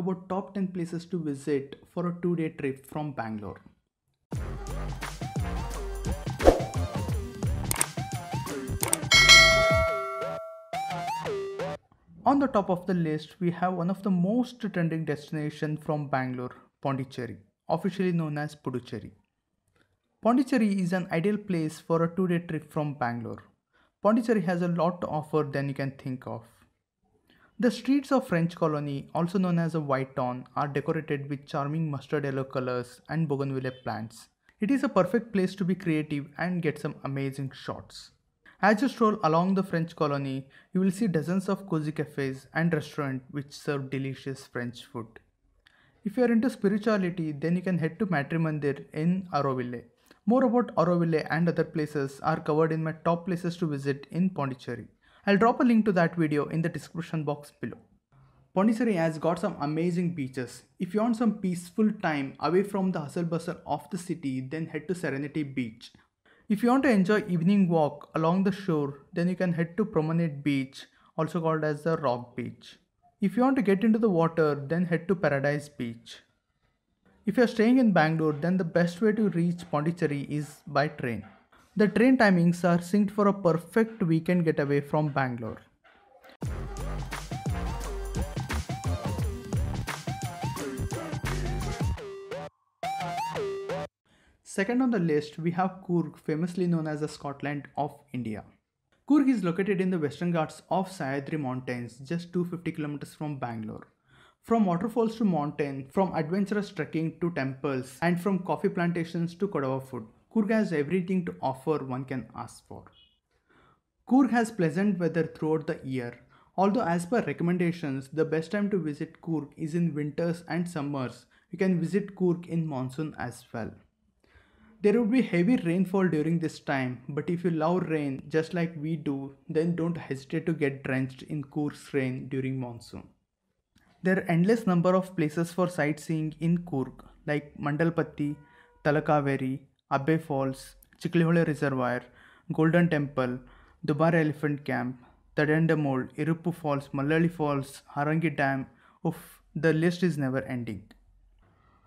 about top 10 places to visit for a 2-day trip from Bangalore. On the top of the list, we have one of the most trending destinations from Bangalore, Pondicherry, officially known as Puducherry. Pondicherry is an ideal place for a 2-day trip from Bangalore. Pondicherry has a lot to offer than you can think of. The streets of French colony, also known as a white town, are decorated with charming mustard yellow colors and bougainvillea plants. It is a perfect place to be creative and get some amazing shots. As you stroll along the French colony, you will see dozens of cozy cafes and restaurants which serve delicious French food. If you are into spirituality, then you can head to Matri Mandir in Auroville. More about Auroville and other places are covered in my top places to visit in Pondicherry. I'll drop a link to that video in the description box below. Pondicherry has got some amazing beaches. If you want some peaceful time away from the hustle bustle of the city, then head to Serenity Beach. If you want to enjoy evening walk along the shore, then you can head to Promenade Beach, also called as the Rock Beach. If you want to get into the water, then head to Paradise Beach. If you are staying in Bangalore, then the best way to reach Pondicherry is by train. The train timings are synced for a perfect weekend getaway from Bangalore. Second on the list, we have Coorg, famously known as the Scotland of India. Coorg is located in the Western Ghats of Sahyadri Mountains, just 250 kilometers from Bangalore. From waterfalls to mountain, from adventurous trekking to temples, and from coffee plantations to Kodava food, Coorg has everything to offer one can ask for. Coorg has pleasant weather throughout the year. Although as per recommendations, the best time to visit Coorg is in winters and summers. You can visit Coorg in monsoon as well. There will be heavy rainfall during this time, but if you love rain just like we do, then don't hesitate to get drenched in Coorg's rain during monsoon. There are endless number of places for sightseeing in Coorg like Mandalpatti, Talakaveri, Abbe Falls, Chikhlihole Reservoir, Golden Temple, Dubar Elephant Camp, Tadendamol, Iruppu Falls, Mallali Falls, Harangi Dam. The list is never ending.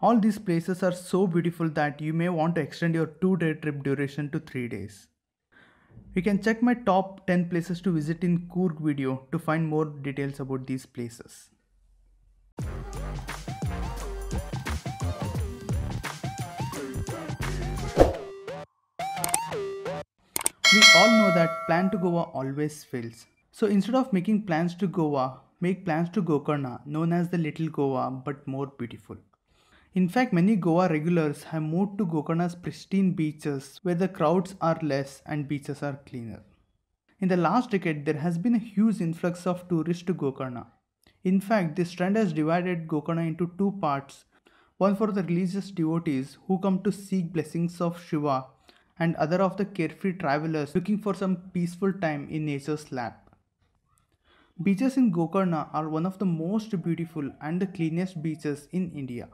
All these places are so beautiful that you may want to extend your 2-day trip duration to 3 days. You can check my top 10 places to visit in Coorg video to find more details about these places. We all know that plan to Goa always fails. So instead of making plans to Goa, make plans to Gokarna, known as the Little Goa but more beautiful. In fact, many Goa regulars have moved to Gokarna's pristine beaches where the crowds are less and beaches are cleaner. In the last decade, there has been a huge influx of tourists to Gokarna. In fact, this trend has divided Gokarna into two parts, one for the religious devotees who come to seek blessings of Shiva and other of the carefree travelers looking for some peaceful time in nature's lap. Beaches in Gokarna are one of the most beautiful and the cleanest beaches in India.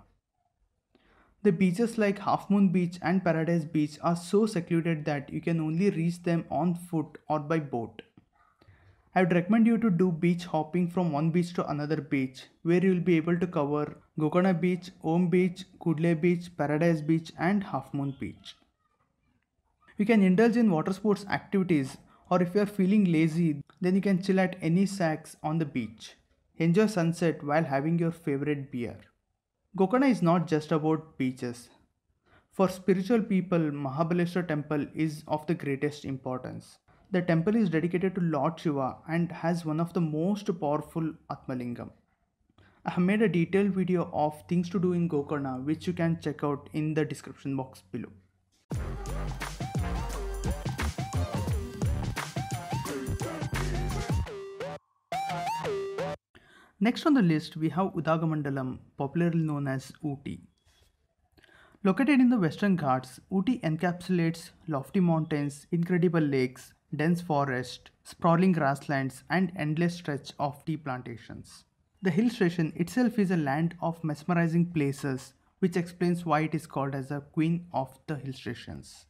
The beaches like Half Moon Beach and Paradise Beach are so secluded that you can only reach them on foot or by boat. I would recommend you to do beach hopping from one beach to another beach, where you will be able to cover Gokarna Beach, Om Beach, Kudle Beach, Paradise Beach and Half Moon Beach. You can indulge in water sports activities, or if you are feeling lazy, then you can chill at any shacks on the beach. Enjoy sunset while having your favorite beer. Gokarna is not just about beaches. For spiritual people, Mahabaleshwar temple is of the greatest importance. The temple is dedicated to Lord Shiva and has one of the most powerful Atmalingam. I have made a detailed video of things to do in Gokarna which you can check out in the description box below. Next on the list, we have Udagamandalam, popularly known as Ooty. Located in the Western Ghats, Ooty encapsulates lofty mountains, incredible lakes, dense forest, sprawling grasslands, and endless stretch of tea plantations. The hill station itself is a land of mesmerizing places, which explains why it is called as the Queen of the Hill Stations.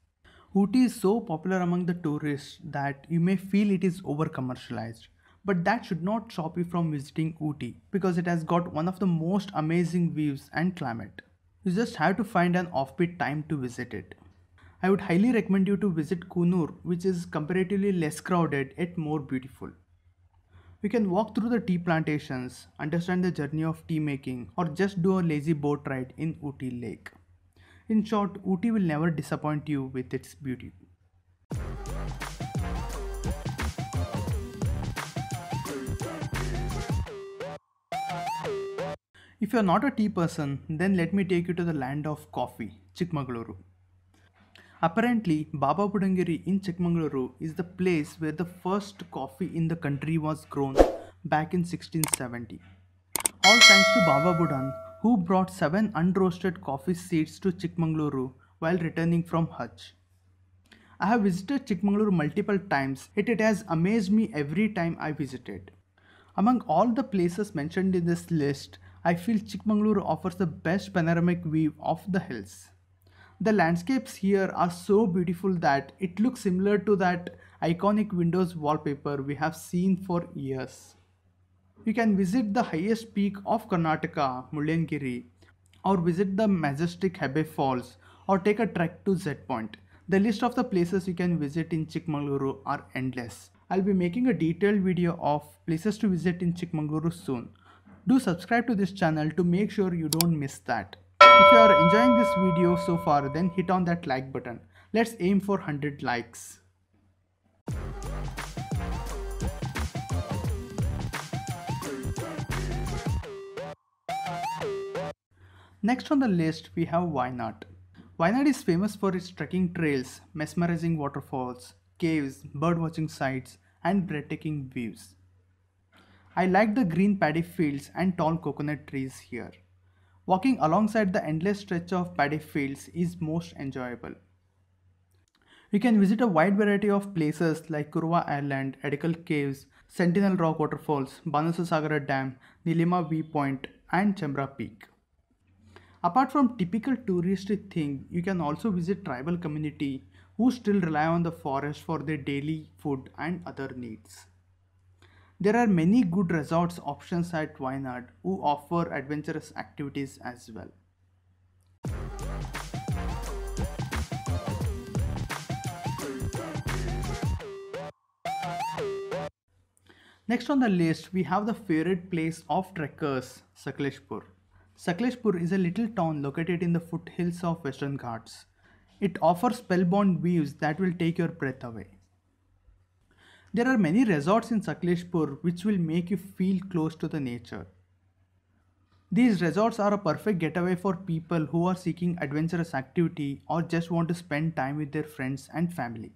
Ooty is so popular among the tourists that you may feel it is over commercialized. But that should not stop you from visiting Ooty because it has got one of the most amazing views and climate. You just have to find an offbeat time to visit it. I would highly recommend you to visit Kunur, which is comparatively less crowded yet more beautiful. You can walk through the tea plantations, understand the journey of tea making, or just do a lazy boat ride in Ooty Lake. In short, Ooty will never disappoint you with its beauty. If you're not a tea person, then let me take you to the land of coffee, Chikmagaluru. Apparently, Baba Budangiri in Chikmagaluru is the place where the first coffee in the country was grown back in 1670. All thanks to Baba Budan, who brought 7 unroasted coffee seeds to Chikmagaluru while returning from Hajj. I have visited Chikmagaluru multiple times, yet it has amazed me every time I visited. Among all the places mentioned in this list, I feel Chikmagaluru offers the best panoramic view of the hills. The landscapes here are so beautiful that it looks similar to that iconic Windows wallpaper we have seen for years. You can visit the highest peak of Karnataka, Mullyanagiri, or visit the majestic Hebbe Falls, or take a trek to Z Point. The list of the places you can visit in Chikmagaluru are endless. I'll be making a detailed video of places to visit in Chikmagaluru soon. Do subscribe to this channel to make sure you don't miss that. If you are enjoying this video so far, then hit on that like button. Let's aim for 100 likes. Next on the list we have Wayanad. Wayanad is famous for its trekking trails, mesmerizing waterfalls, caves, birdwatching sites, and breathtaking views. I like the green paddy fields and tall coconut trees here. Walking alongside the endless stretch of paddy fields is most enjoyable. You can visit a wide variety of places like Kurwa Island, Edikal Caves, Sentinel Rock Waterfalls, Banasasagara Dam, Nilima Viewpoint, and Chembra Peak. Apart from typical touristy thing, you can also visit tribal community who still rely on the forest for their daily food and other needs. There are many good resorts options at Wayanad who offer adventurous activities as well. Next on the list, we have the favorite place of trekkers, Sakleshpur. Sakleshpur is a little town located in the foothills of Western Ghats. It offers spellbound views that will take your breath away. There are many resorts in Sakleshpur which will make you feel close to the nature. These resorts are a perfect getaway for people who are seeking adventurous activity or just want to spend time with their friends and family.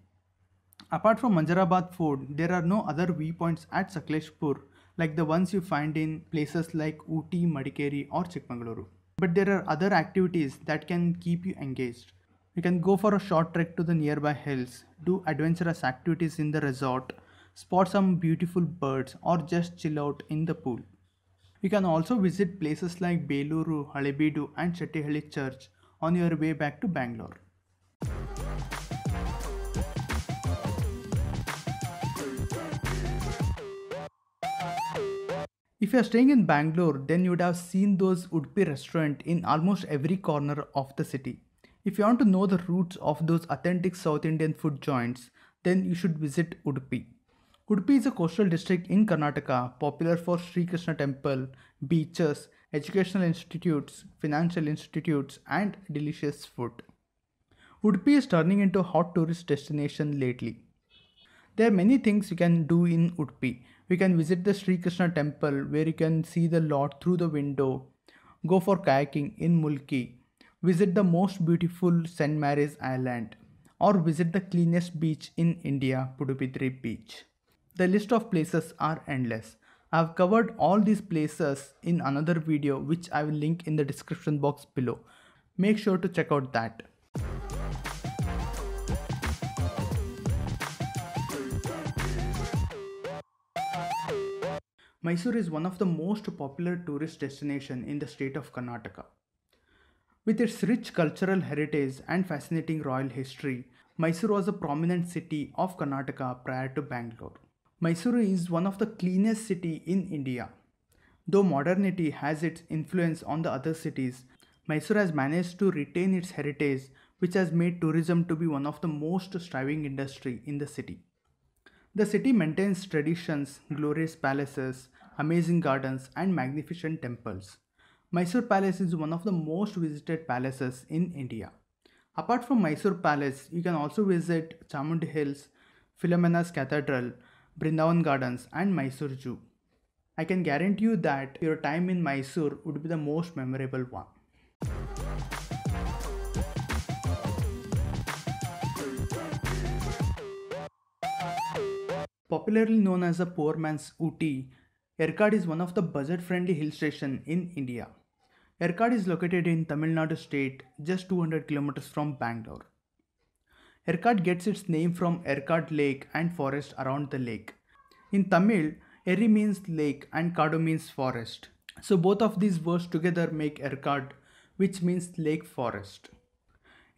Apart from Manjarabad food, there are no other viewpoints at Sakleshpur like the ones you find in places like Ooty, Madikeri or Chikmagaluru. But there are other activities that can keep you engaged. You can go for a short trek to the nearby hills, do adventurous activities in the resort, spot some beautiful birds or just chill out in the pool. You can also visit places like Beluru, Halebeedu and Chettihalli Church on your way back to Bangalore. If you are staying in Bangalore, then you would have seen those Udupi restaurants in almost every corner of the city. If you want to know the roots of those authentic South Indian food joints, then you should visit Udupi. Udupi is a coastal district in Karnataka, popular for Sri Krishna temple, beaches, educational institutes, financial institutes, and delicious food. Udupi is turning into a hot tourist destination lately. There are many things you can do in Udupi. We can visit the Sri Krishna temple where you can see the Lord through the window, go for kayaking in Mulki, visit the most beautiful St. Mary's Island, or visit the cleanest beach in India, Pudupidri Beach. The list of places are endless. I have covered all these places in another video which I will link in the description box below. Make sure to check out that. Mysore is one of the most popular tourist destinations in the state of Karnataka. With its rich cultural heritage and fascinating royal history, Mysore was a prominent city of Karnataka prior to Bangalore. Mysuru is one of the cleanest city in India. Though modernity has its influence on the other cities, Mysore has managed to retain its heritage, which has made tourism to be one of the most thriving industry in the city. The city maintains traditions, glorious palaces, amazing gardens, and magnificent temples. Mysore Palace is one of the most visited palaces in India. Apart from Mysore Palace, you can also visit Chamundi Hills, Philomena's Cathedral, Brindavan Gardens, and Mysore Zoo. I can guarantee you that your time in Mysore would be the most memorable one. Popularly known as the poor man's Ooty, Erkard is one of the budget-friendly hill station in India. Erkard is located in Tamil Nadu state, just 200 kilometers from Bangalore. Erkard gets its name from Erkard Lake and forest around the lake. In Tamil, Eri means lake and Kadu means forest. So both of these words together make Erkard, which means lake forest.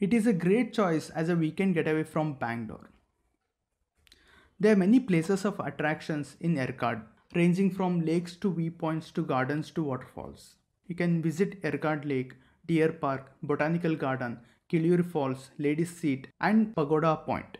It is a great choice as a weekend getaway from Bangalore. There are many places of attractions in Erkard, ranging from lakes to viewpoints to gardens to waterfalls. You can visit Erkard Lake, Deer Park, Botanical Garden, Kilure Falls, Ladies Seat, and Pagoda Point.